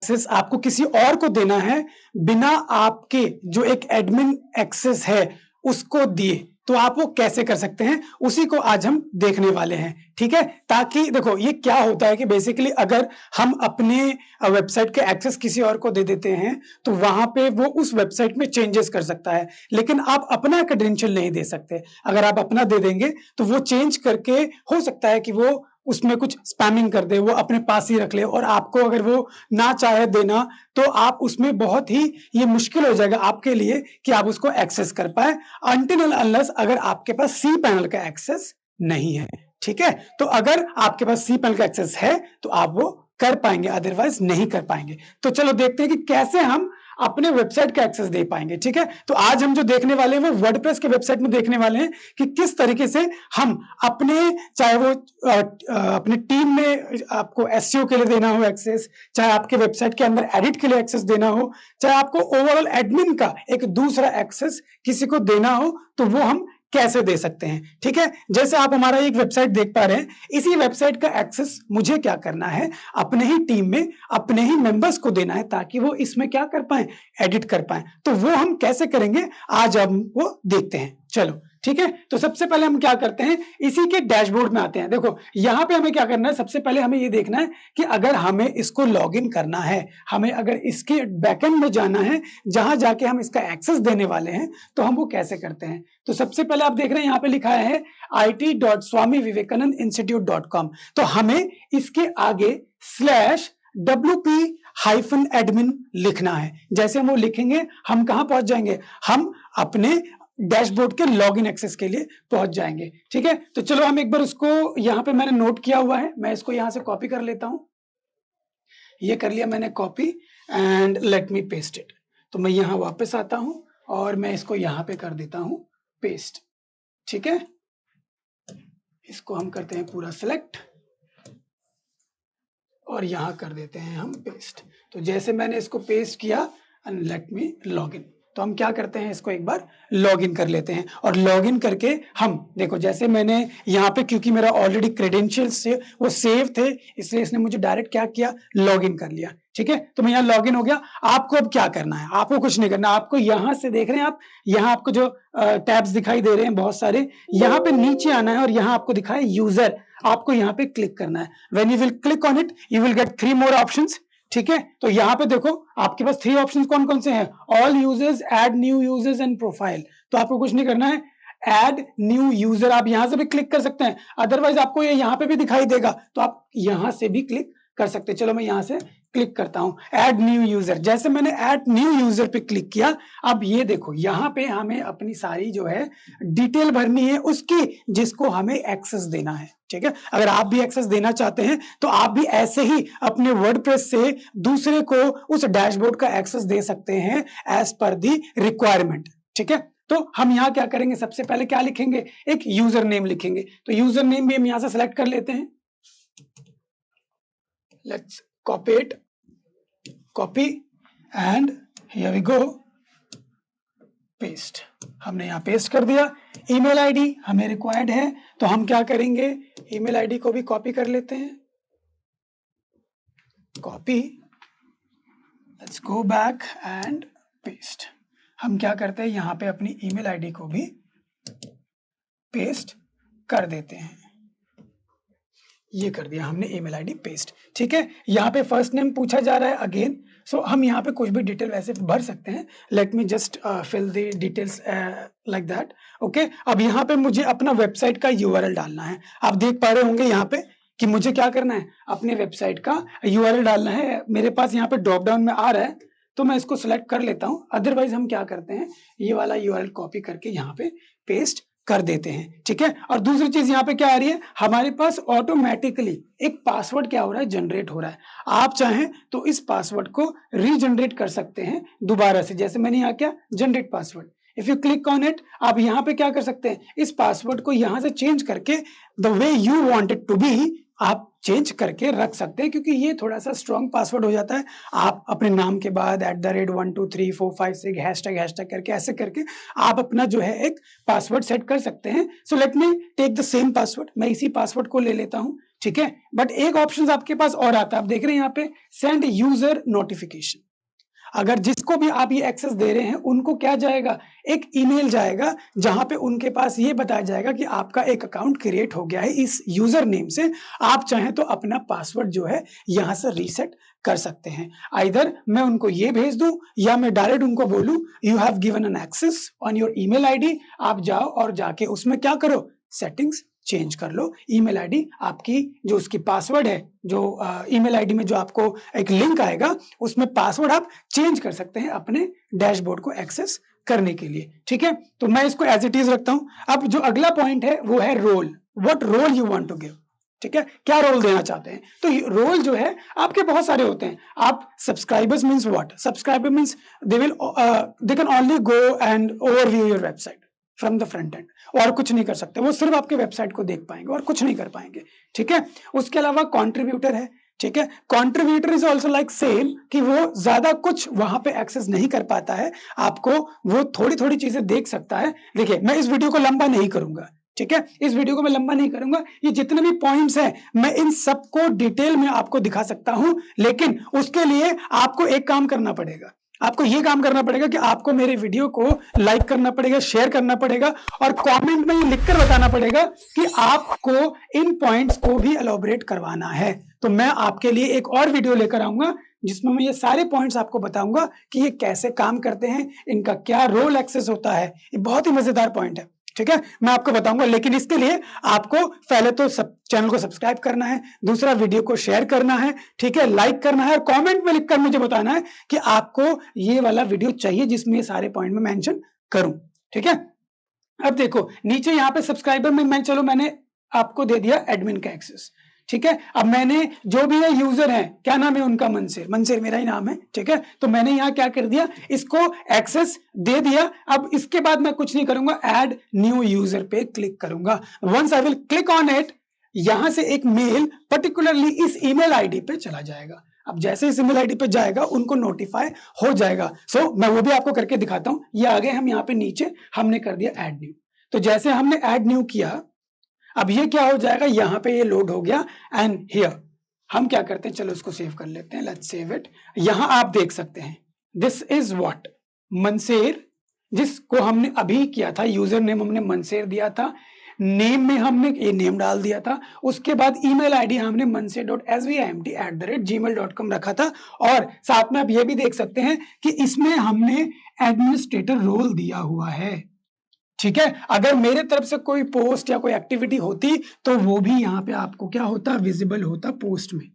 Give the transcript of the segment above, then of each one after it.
Access आपको किसी और को देना है बिना आपके जो एक एडमिन एक्सेस है उसको दिए, तो आप वो कैसे कर सकते हैं उसी को आज हम देखने वाले हैं। ठीक है, ताकि देखो ये क्या होता है कि बेसिकली अगर हम अपने वेबसाइट के एक्सेस किसी और को दे देते हैं तो वहां पे वो उस वेबसाइट में चेंजेस कर सकता है, लेकिन आप अपना क्रेडेंशियल नहीं दे सकते। अगर आप अपना दे देंगे तो वो चेंज करके हो सकता है कि वो उसमें कुछ स्पैमिंग कर दे, वो अपने पास ही रख ले, और आपको अगर वो ना चाहे देना तो आप उसमें बहुत ही ये मुश्किल हो जाएगा आपके लिए कि आप उसको एक्सेस कर पाए अनटिल एंड अनलेस अगर आपके पास सी पैनल का एक्सेस नहीं है। ठीक है, तो अगर आपके पास सी पैनल का एक्सेस है तो आप वो कर पाएंगे, अदरवाइज नहीं कर पाएंगे। तो चलो देखते हैं कि कैसे हम अपने वेबसाइट का एक्सेस दे पाएंगे। ठीक है, तो आज हम जो देखने वाले हैं वो वर्डप्रेस के वेबसाइट में देखने वाले हैं कि किस तरीके से हम अपने, चाहे वो अपने टीम में आपको एसईओ के लिए देना हो एक्सेस, चाहे आपके वेबसाइट के अंदर एडिट के लिए एक्सेस देना हो, चाहे आपको ओवरऑल एडमिन का एक दूसरा एक्सेस किसी को देना हो, तो वो हम कैसे दे सकते हैं। ठीक है, जैसे आप हमारा एक वेबसाइट देख पा रहे हैं, इसी वेबसाइट का एक्सेस मुझे क्या करना है, अपने ही टीम में अपने ही मेंबर्स को देना है ताकि वो इसमें क्या कर पाए, एडिट कर पाए। तो वो हम कैसे करेंगे आज हम वो देखते हैं। चलो ठीक है, तो सबसे पहले हम क्या करते हैं, इसी के डैशबोर्ड में आते हैं। देखो यहाँ पे हमें क्या करना है, सबसे पहले हमें ये देखना है कि अगर हमें इसको लॉगिन करना है, हमें अगर इसके बैकएंड में जाना है जहां जाके हम इसका एक्सेस देने वाले हैं, तो हम वो कैसे करते हैं। तो सबसे पहले आप देख रहे हैं यहाँ पे लिखा है it.swamivivekanandinstitute.com। तो हमें इसके आगे /wp-admin लिखना है। जैसे हम वो लिखेंगे हम कहां पहुंच जाएंगे, हम अपने डैशबोर्ड के लॉगिन एक्सेस के लिए पहुंच जाएंगे। ठीक है, तो चलो हम एक बार उसको, यहाँ पे मैंने नोट किया हुआ है, मैं इसको यहां से कॉपी कर लेता हूं। ये कर लिया मैंने copy and let me paste it. तो मैं यहाँ वापस आता हूं और मैं इसको यहाँ पे कर देता हूं पेस्ट। ठीक है, इसको हम करते हैं पूरा सिलेक्ट और यहाँ कर देते हैं हम पेस्ट। तो जैसे मैंने इसको पेस्ट किया एंड लेट मी लॉगिन, तो हम क्या करते हैं, इसको एक बार लॉगिन कर लेते हैं। और लॉगिन करके हम देखो, जैसे मैंने यहाँ पे, क्योंकि मेरा ऑलरेडी क्रेडेंशियल्स से वो सेव थे, इसलिए इसने मुझे डायरेक्ट क्या किया, लॉगिन कर लिया। ठीक है, तो मैं यहाँ लॉगिन हो गया। आपको अब क्या करना है, आपको कुछ नहीं करना। आपको यहाँ से देख रहे हैं आप, यहाँ आपको जो टैब्स दिखाई दे रहे हैं बहुत सारे, यहाँ पे नीचे आना है और यहाँ आपको दिखा है यूजर, आपको यहाँ पे क्लिक करना है। When you will click on it you will gate 3 more options. ठीक है, तो यहाँ पे देखो आपके पास 3 ऑप्शंस कौन कौन से हैं, all users, add new users and profile. तो आपको कुछ नहीं करना है, ऐड न्यू यूजर आप यहां से भी क्लिक कर सकते हैं, अदरवाइज आपको ये यहाँ पे भी दिखाई देगा तो आप यहां से भी क्लिक कर सकते हैं। चलो मैं यहां से क्लिक करता हूं, ऐड न्यू यूजर। जैसे मैंने ऐड न्यू यूजर पे क्लिक किया, अब ये देखो यहाँ पे हमें अपनी सारी जो है डिटेल भरनी है उसकी, जिसको हमें एक्सेस देना है। ठीक है, अगर आप भी एक्सेस देना चाहते हैं तो आप भी ऐसे ही अपने वर्डप्रेस से दूसरे को उस डैशबोर्ड का एक्सेस दे सकते हैं एज पर दी रिक्वायरमेंट। ठीक है, तो हम यहाँ क्या करेंगे, सबसे पहले क्या लिखेंगे, एक यूजर नेम लिखेंगे। तो यूजर नेम भी हम यहाँ से सेलेक्ट कर लेते हैं। Let's copy it, copy and here we go, paste. हमने यहाँ पेस्ट कर दिया। ईमेल आईडी हमें रिक्वायर्ड है, तो हम क्या करेंगे, ईमेल आईडी को भी कॉपी कर लेते हैं। Copy, let's go back and paste. हम क्या करते हैं, यहाँ पे अपनी ईमेल आईडी को भी पेस्ट कर देते हैं। ये कर दिया हमने, ईमेल आईडी पेस्ट। ठीक है, यहाँ पे फर्स्ट नेम पूछा जा रहा है अगेन, सो हम यहाँ पे कुछ भी डिटेल वैसे भर सकते हैं। Let me just fill the details like that. Okay, अब यहाँ पे मुझे अपना वेबसाइट का यूआरएल डालना है। आप देख पा रहे होंगे यहाँ पे कि मुझे क्या करना है, अपने वेबसाइट का यूआरएल डालना है। मेरे पास यहाँ पे ड्रॉप डाउन में आ रहा है तो मैं इसको सिलेक्ट कर लेता हूँ, अदरवाइज हम क्या करते हैं, ये वाला यूआरएल कॉपी करके यहाँ पे पेस्ट कर देते हैं। ठीक है, और दूसरी चीज यहाँ पे क्या आ रही है, हमारे पास ऑटोमेटिकली एक पासवर्ड क्या हो रहा है, जनरेट हो रहा है। आप चाहें तो इस पासवर्ड को रीजनरेट कर सकते हैं दोबारा से, जैसे मैंने यहाँ क्या, generate password. If you click on it, आप यहाँ पे क्या कर सकते हैं, इस पासवर्ड को यहाँ से चेंज करके the way you want it to be आप चेंज करके रख सकते हैं, क्योंकि ये थोड़ा सा स्ट्रॉन्ग पासवर्ड हो जाता है। आप अपने नाम के बाद @12345 हैशटैग करके, ऐसे करके आप अपना जो है एक पासवर्ड सेट कर सकते हैं। So let me take the same password, मैं इसी पासवर्ड को ले लेता हूं। ठीक है। बट एक ऑप्शन आपके पास और आता है, आप देख रहे हैं यहाँ पे सेंड यूजर नोटिफिकेशन। अगर जिसको भी आप ये एक्सेस दे रहे हैं उनको क्या जाएगा, एक ईमेल जाएगा जहां पे उनके पास ये बताया जाएगा कि आपका एक अकाउंट क्रिएट हो गया है इस यूजर नेम से, आप चाहें तो अपना पासवर्ड जो है यहां से रीसेट कर सकते हैं। आइदर मैं उनको ये भेज दूं या मैं डायरेक्ट उनको बोलूं you have given an access on your email ID, आप जाओ और जाके उसमें क्या करो, सेटिंग्स चेंज कर लो। ईमेल आईडी आपकी जो उसकी पासवर्ड है, जो ईमेल आईडी में जो आपको एक लिंक आएगा उसमें पासवर्ड आप चेंज कर सकते हैं अपने डैशबोर्ड को एक्सेस करने के लिए, ठीक है। तो मैं इसको एज इट इज रखता हूं। अब जो अगला पॉइंट है वो है role, what role you want to give, ठीक है, क्या रोल देना चाहते हैं। तो रोल जो है आपके बहुत सारे होते हैं। आप subscribers means what, subscriber means they can only go and overview your website from the front end, और कुछ नहीं कर सकते, वो सिर्फ आपके वेबसाइट को देख पाएंगे और कुछ नहीं कर पाएंगे, ठीक है। उसके अलावा कंट्रीब्यूटर है, ठीक है। Contributor is also like same, कि वो ज्यादा कुछ वहां पे एक्सेस नहीं कर पाता है, आपको वो थोड़ी थोड़ी चीजें देख सकता है। देखिए मैं इस वीडियो को लंबा नहीं करूंगा, ठीक है, इस वीडियो को मैं लंबा नहीं करूंगा, ये जितने भी पॉइंट्स हैं मैं इन सबको डिटेल में आपको दिखा सकता हूं, लेकिन उसके लिए आपको एक काम करना पड़ेगा, आपको ये काम करना पड़ेगा कि आपको मेरे वीडियो को लाइक करना पड़ेगा, शेयर करना पड़ेगा और कमेंट में ये लिखकर बताना पड़ेगा कि आपको इन पॉइंट्स को भी एलॉबरेट करवाना है। तो मैं आपके लिए एक और वीडियो लेकर आऊंगा जिसमें मैं ये सारे पॉइंट्स आपको बताऊंगा कि ये कैसे काम करते हैं, इनका क्या रोल एक्सेस होता है। ये बहुत ही मजेदार पॉइंट है, ठीक है, मैं आपको बताऊंगा। लेकिन इसके लिए आपको पहले तो चैनल को सब्सक्राइब करना है, दूसरा वीडियो को शेयर करना है, ठीक है, लाइक करना है और कमेंट में लिखकर मुझे बताना है कि आपको ये वाला वीडियो चाहिए जिसमें ये सारे पॉइंट में मेंशन करूं, ठीक है। अब देखो नीचे यहाँ पे सब्सक्राइबर में मैंने आपको दे दिया एडमिन का एक्सेस, ठीक है। अब मैंने जो भी है यूजर है, क्या नाम है उनका, मनसेर मेरा ही नाम है, ठीक है। तो मैंने यहाँ क्या कर दिया, इसको एक्सेस दे दिया। अब इसके बाद मैं कुछ नहीं करूंगा, ऐड न्यू यूजर पे क्लिक करूंगा। Once I will click on it, यहां से एक मेल पर्टिकुलरली इस ईमेल आईडी पे चला जाएगा। अब जैसे इस ईमेल आईडी पे जाएगा उनको नोटिफाई हो जाएगा। सो मैं वो भी आपको करके दिखाता हूं। ये आगे हम यहाँ पे नीचे हमने कर दिया ऐड न्यू। तो जैसे हमने ऐड न्यू किया, अब ये क्या हो जाएगा, यहां पे ये लोड हो गया एंड हियर हम क्या करते हैं, चलो इसको सेव कर लेते हैं, लेट्स सेव इट। यहां आप देख सकते हैं दिस इज व्हाट मनसेर, जिसको हमने अभी किया था, यूजर नेम हमने मनसेर दिया था, नेम में हमने ये नेम डाल दिया था, उसके बाद ईमेल आईडी हमने manser.svimt@gmail.com रखा था, और साथ में आप ये भी देख सकते हैं कि इसमें हमने एडमिनिस्ट्रेटर रोल दिया हुआ है, ठीक है। अगर मेरे तरफ से कोई पोस्ट या कोई एक्टिविटी होती तो वो भी यहाँ पे आपको क्या होता, विजिबल होता पोस्ट में,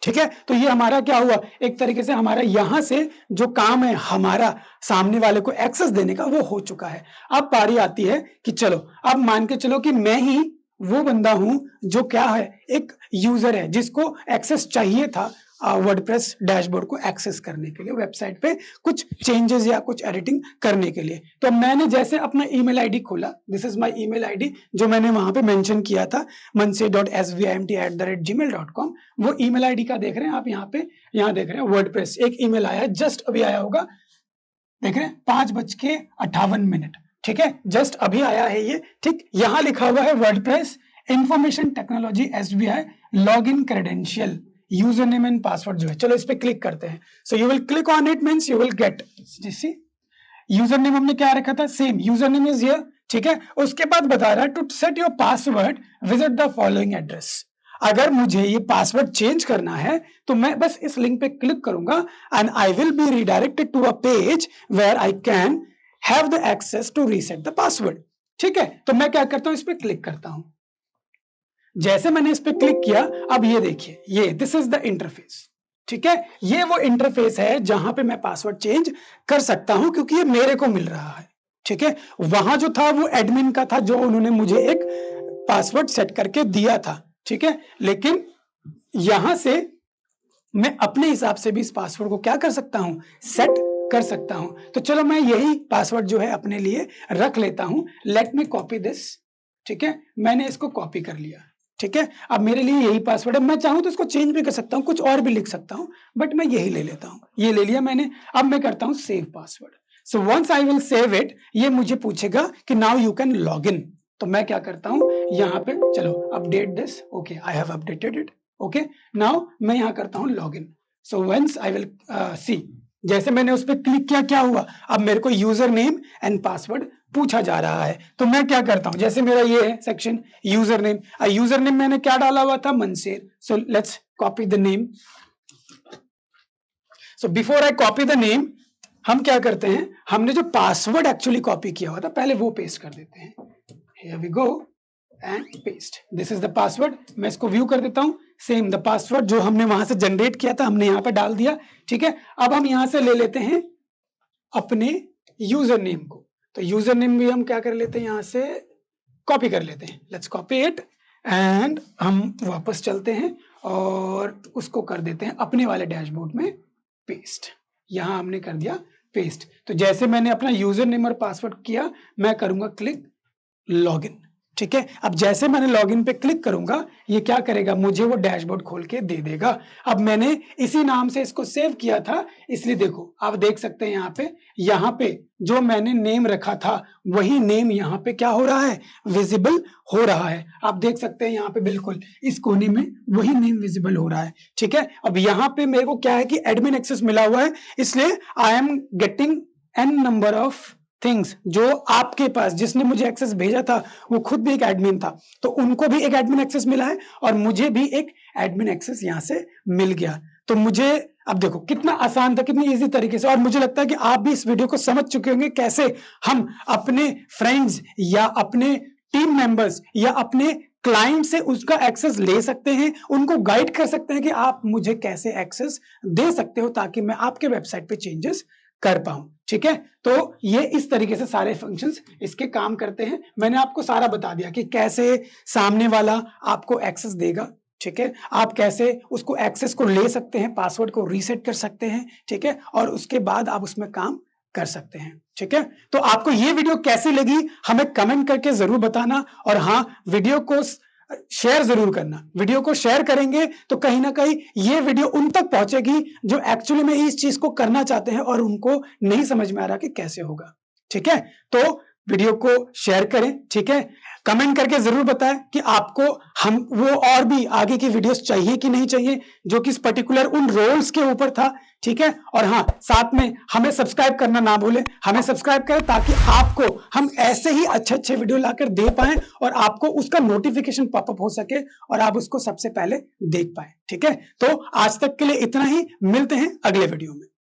ठीक है। तो ये हमारा क्या हुआ, एक तरीके से हमारा यहां से जो काम है हमारा सामने वाले को एक्सेस देने का वो हो चुका है। अब बारी आती है कि चलो अब मान के चलो कि मैं ही वो बंदा हूं जो क्या है, एक यूजर है जिसको एक्सेस चाहिए था वर्डप्रेस डैशबोर्ड को एक्सेस करने के लिए, वेबसाइट पे कुछ चेंजेस या कुछ एडिटिंग करने के लिए। तो मैंने जैसे अपना ईमेल आईडी खोला, this is my email ID जो मैंने वहां पे मेंशन किया था manser.svimt@gmail.com, वो ईमेल आईडी का देख रहे हैं आप यहाँ पे, यहाँ देख रहे हैं वर्डप्रेस, एक ईमेल आया है, जस्ट अभी आया होगा, देख रहे हैं 5:58, ठीक है, जस्ट अभी आया है ये, ठीक। यहाँ लिखा हुआ है WordPress information technology SBI login credential user name and password जो है। चलो इस पे क्लिक करते हैं। So you will click on it, means you will get, जैसे यूजर नेम हमने क्या रखा था, same user name is here, ठीक है। उसके बाद बता रहा है to set your password visit the following address. अगर मुझे ये पासवर्ड चेंज करना है तो मैं बस इस लिंक पे क्लिक करूंगा and I will be redirected to a page where I can have the access to reset the password, ठीक है। तो मैं क्या करता हूं, इस पे क्लिक करता हूं। जैसे मैंने इस पे क्लिक किया, अब ये देखिए, ये दिस इज द इंटरफेस, ठीक है। ये वो इंटरफेस है जहां पे मैं पासवर्ड चेंज कर सकता हूं क्योंकि ये मेरे को मिल रहा है, ठीक है। वहां जो था वो एडमिन का था, जो उन्होंने मुझे एक पासवर्ड सेट करके दिया था, ठीक है। लेकिन यहां से मैं अपने हिसाब से भी इस पासवर्ड को क्या कर सकता हूं, सेट कर सकता हूं। तो चलो मैं यही पासवर्ड जो है अपने लिए रख लेता हूं। लेट मी कॉपी दिस, ठीक है, मैंने इसको कॉपी कर लिया, ठीक है। अब मेरे लिए यही पासवर्ड है, मैं चाहूं तो इसको चेंज भी कर सकता हूं, कुछ और भी लिख सकता हूं, बट मैं यही ले लेता हूं। ये ले लिया मैंने, अब मैं करता हूं save password. So once I will save it, ये मुझे पूछेगा कि now you can log in, तो मैं क्या करता हूं, यहाँ पे चलो update this, okay I have updated it, okay now मैं यहाँ करता हूँ login. So once I will see, जैसे मैंने उस पर क्लिक किया क्या हुआ, अब मेरे को यूजर नेम एंड पासवर्ड पूछा जा रहा है। तो मैं क्या करता हूं, जैसे मेरा ये है सेक्शन यूजर नेम मैंने क्या डाला हुआ था, मनसेर। So let's copy the name. So before I copy the name, हम क्या करते हैं, हमने जो पासवर्ड एक्चुअली कॉपी किया हुआ था पहले वो पेस्ट कर देते हैं। Here we go and paste. This is the password. मैं इसको व्यू कर देता हूं। सेम द पासवर्ड जो हमने वहां से जनरेट किया था हमने यहाँ पे डाल दिया, ठीक है। अब हम यहाँ से ले लेते हैं अपने यूजर नेम को। तो यूजर नेम भी हम क्या कर लेते हैं, यहाँ से कॉपी कर लेते हैं। लेट्स कॉपी इट एंड हम वापस चलते हैं और उसको कर देते हैं अपने वाले डैशबोर्ड में पेस्ट। यहाँ हमने कर दिया पेस्ट। तो जैसे मैंने अपना यूजर नेम और पासवर्ड किया, मैं करूंगा क्लिक लॉगिन, ठीक है। अब जैसे मैंने लॉगिन पे क्लिक करूंगा, ये क्या करेगा, मुझे वो डैशबोर्ड खोल के दे देगा। अब मैंने इसी नाम से इसको सेव किया था, इसलिए देखो आप देख सकते हैं यहाँ पे जो मैंने नेम रखा था वही नेम यहाँ पे क्या हो रहा है, विजिबल हो रहा है। आप देख सकते हैं यहाँ पे बिल्कुल इस कोने में वही नेम विजिबल हो रहा है, ठीक है। अब यहाँ पे मेरे को क्या है कि एडमिन एक्सेस मिला हुआ है, इसलिए I am getting an number of things. जो आपके पास जिसने मुझे एक्सेस भेजा था वो खुद भी एक एडमिन था, तो उनको भी एक एडमिन एक्सेस मिला है और मुझे भी एक एडमिन एक्सेस यहां से मिल गया। तो मुझे अब देखो कितना आसान था, कितनी इजी तरीके से। और मुझे लगता है कि आप भी इस वीडियो को समझ चुके होंगे कैसे हम अपने फ्रेंड्स या अपने टीम मेंबर्स या अपने क्लाइंट से उसका एक्सेस ले सकते हैं, उनको गाइड कर सकते हैं कि आप मुझे कैसे एक्सेस दे सकते हो ताकि मैं आपके वेबसाइट पे चेंजेस कर पाऊं, ठीक है। तो ये इस तरीके से सारे फंक्शंस इसके काम करते हैं। मैंने आपको सारा बता दिया कि कैसे सामने वाला आपको एक्सेस देगा, ठीक है। आप कैसे उसको एक्सेस को ले सकते हैं, पासवर्ड को रीसेट कर सकते हैं, ठीक है। और उसके बाद आप उसमें काम कर सकते हैं, ठीक है। तो आपको ये वीडियो कैसी लगी हमें कमेंट करके जरूर बताना। और हाँ, वीडियो को शेयर जरूर करना। वीडियो को शेयर करेंगे तो कहीं ना कहीं ये वीडियो उन तक पहुंचेगी जो एक्चुअली में इस चीज को करना चाहते हैं और उनको नहीं समझ में आ रहा कि कैसे होगा, ठीक है। तो वीडियो को शेयर करें, ठीक है। कमेंट करके जरूर बताएं कि आपको हम वो और भी आगे की वीडियोस चाहिए कि नहीं चाहिए, जो कि इस पर्टिकुलर उन रोल्स के ऊपर था, ठीक है। और हाँ, साथ में हमें सब्सक्राइब करना ना भूलें, हमें सब्सक्राइब करें ताकि आपको हम ऐसे ही अच्छे वीडियो लाकर दे पाएं और आपको उसका नोटिफिकेशन पॉपअप हो सके और आप उसको सबसे पहले देख पाए, ठीक है। तो आज तक के लिए इतना ही, मिलते हैं अगले वीडियो में।